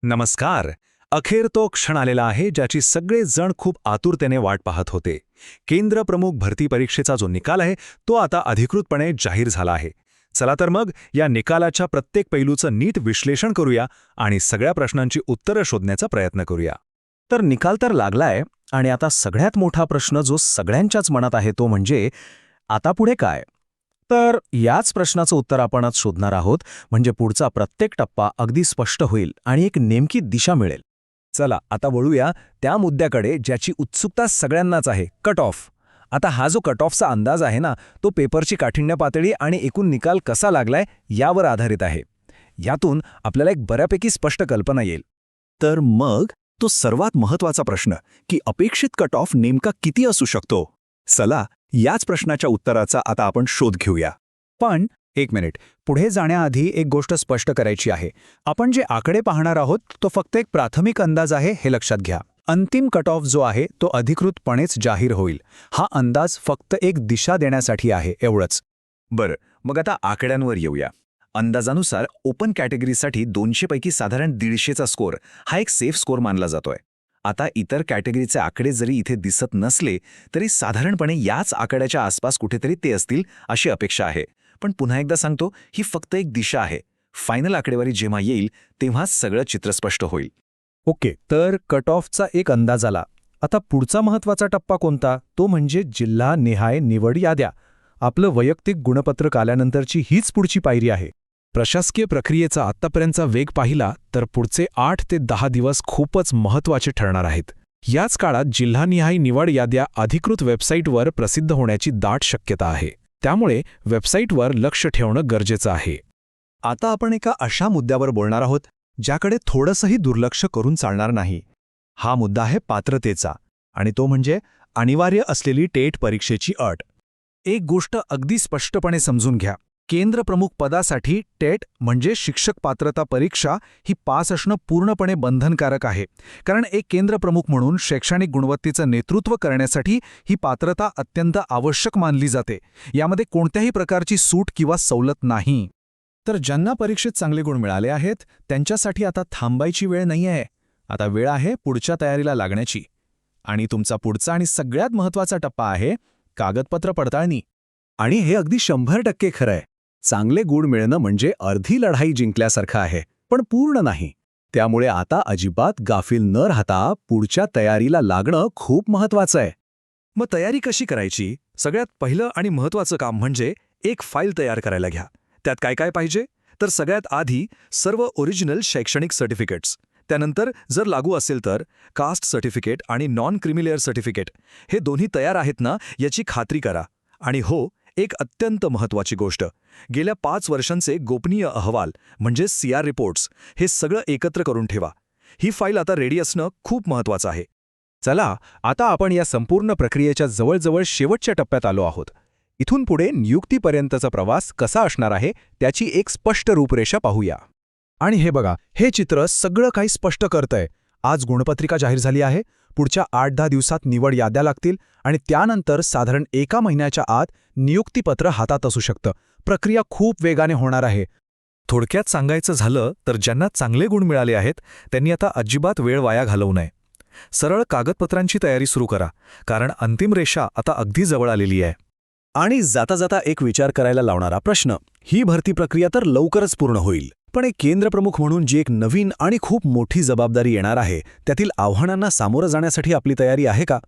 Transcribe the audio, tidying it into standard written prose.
नमस्कार. अखेर तो क्षण आलेला आहे ज्याची सगळे जण खूप आतुरतेने वाट पाहत होते. केंद्र प्रमुख भरती परीक्षेचा जो निकाल आहे तो आता अधिकृतपणे जाहीर झाला आहे. चला तर मग या निकालाच्या प्रत्येक पैलूचं नीट विश्लेषण करूया आणि सगळ्या प्रश्नांची उत्तरं शोधण्याचा प्रयत्न करूया. तर निकाल तर लागलाय आणि आता सगळ्यात मोठा प्रश्न जो सगळ्यांच्याच मनात आहे तो म्हणजे आता पुढे काय. तर याच प्रश्नाचं उत्तर आपण आज शोधणार आहोत, म्हणजे पुढचा प्रत्येक टप्पा अगदी स्पष्ट होईल आणि एक नेमकी दिशा मिळेल. चला आता वळूया त्या मुद्द्याकडे ज्याची उत्सुकता सगळ्यांनाच आहे, कट ऑफ. आता हा जो कट ऑफचा अंदाज आहे ना, तो पेपरची काठिण्य पातळी आणि एकूण निकाल कसा लागलाय यावर आधारित आहे. यातून आपल्याला एक बऱ्यापैकी स्पष्ट कल्पना येईल. तर मग तो सर्वात महत्वाचा प्रश्न की अपेक्षित कट ऑफ नेमका किती असू शकतो. चला याच प्रश्नाच्या उत्तराचा आता आपण शोध घेऊया. पण एक मिनिट, पुढे जाण्याआधी एक गोष्ट स्पष्ट करायची आहे. आपण जे आकडे पाहणार आहोत तो फक्त एक प्राथमिक अंदाज आहे हे लक्षात घ्या. अंतिम कट ऑफ जो आहे तो अधिकृतपणेच जाहीर होईल. हा अंदाज फक्त एक दिशा देण्यासाठी आहे, एवढंच. बरं, मग आता आकड्यांवर येऊया. अंदाजानुसार ओपन कॅटेगरीसाठी 200 पैकी साधारण 150चा स्कोअर हा एक सेफ स्कोअर मानला जातोय. आता इतर कॅटेगरीचे आकडे जरी इथे दिसत नसले तरी साधारणपणे याच आकड्याच्या आसपास कुठेतरी ते असतील अशी अपेक्षा आहे. पण पुन्हा एकदा सांगतो, ही फक्त एक दिशा आहे. फायनल आकडेवारी जेव्हा येईल तेव्हाच सगळं चित्र स्पष्ट होईल. ओके, तर कट ऑफचा एक अंदाज आला. आता पुढचा महत्त्वाचा टप्पा कोणता, तो म्हणजे जिल्हा निहाय निवड याद्या. आपलं वैयक्तिक गुणपत्रक आल्यानंतरची हीच पुढची पायरी आहे. प्रशासकीय प्रक्रियेचा आत्तापर्यंतचा वेग पाहिला तर पुढचे 8 ते 10 दिवस खूपच महत्त्वाचे ठरणार आहेत. याच काळात जिल्हानिहाय निवड याद्या अधिकृत वेबसाईटवर प्रसिद्ध होण्याची दाट शक्यता आहे. त्यामुळे वेबसाईटवर लक्ष ठेवणं गरजेचं आहे. आता आपण एका अशा मुद्द्यावर बोलणार आहोत ज्याकडे थोडंसंही दुर्लक्ष करून चालणार नाही. हा मुद्दा आहे पात्रतेचा, आणि तो म्हणजे अनिवार्य असलेली टेट परीक्षेची अट. एक गोष्ट अगदी स्पष्टपणे समजून घ्या. केंद्र प्रमुख पदासाठी टेट म्हणजे शिक्षक पात्रता परीक्षा ही पास असणं पूर्णपणे बंधनकारक आहे. कारण एक केंद्र प्रमुख म्हणून शैक्षणिक गुणवत्तेचं नेतृत्व करण्यासाठी ही पात्रता अत्यंत आवश्यक मानली जाते. यामध्ये कोणत्याही प्रकारची सूट किंवा सवलत नाही. तर ज्यांना परीक्षेत चांगले गुण मिळाले आहेत त्यांच्यासाठी आता थांबायची वेळ नाही आहे. आता वेळ आहे पुढच्या तयारीला लागण्याची. आणि तुमचा पुढचा आणि सगळ्यात महत्त्वाचा टप्पा आहे कागदपत्र पडताळणी. आणि हे अगदी 100% खरं आहे. चांगले गुण मिळणं म्हणजे अर्धी लढाई जिंकल्यासारखं आहे, पण पूर्ण नाही. त्यामुळे आता अजिबात गाफील न राहता पुढच्या तयारीला लागणं खूप महत्वाचं आहे. मग तयारी कशी करायची? सगळ्यात पहिलं आणि महत्त्वाचं काम म्हणजे एक फाईल तयार करायला घ्या. त्यात काय काय पाहिजे? तर सगळ्यात आधी सर्व ओरिजिनल शैक्षणिक सर्टिफिकेट्स, त्यानंतर जर लागू असेल तर कास्ट सर्टिफिकेट आणि नॉन क्रिमिलेअर सर्टिफिकेट, हे दोन्ही तयार आहेत ना याची खात्री करा. आणि हो, एक अत्यंत महत्त्वाची गोष्ट, गेल्या 5 वर्षांचे गोपनीय अहवाल म्हणजे CR रिपोर्ट्स, हे सगळं एकत्र करून ठेवा. ही फाईल आता रेडी असणं खूप महत्त्वाचं आहे. चला, आता आपण या संपूर्ण प्रक्रियेच्या जवळजवळ शेवटच्या टप्प्यात आलो आहोत. इथून पुढे नियुक्तीपर्यंतचा प्रवास कसा असणार आहे त्याची एक स्पष्ट रूपरेषा पाहूया. आणि हे बघा, हे चित्र सगळं काही स्पष्ट करतंय. आज गुणपत्रिका जाहीर झाली आहे. पुढच्या 8-10 दिवसात निवड याद्या लागतील आणि त्यानंतर साधारण 1 महिन्याच्या आत नियुक्तीपत्र हातात असू शकतं. प्रक्रिया खूप वेगाने होणार आहे. थोडक्यात सांगायचं झालं तर ज्यांना चांगले गुण मिळाले आहेत त्यांनी आता अजिबात वेळ वाया घालवू नये. सरळ कागदपत्रांची तयारी सुरू करा, कारण अंतिम रेषा आता अगदी जवळ आलेली आहे. आणि जाता जाता एक विचार करायला लावणारा प्रश्न, ही भरती प्रक्रिया तर लवकरच पूर्ण होईल, पण एक केंद्रप्रमुख म्हणून जी एक नवीन आणि खूप मोठी जबाबदारी येणार आहे त्यातील आव्हानांना सामोरं जाण्यासाठी आपली तयारी आहे का?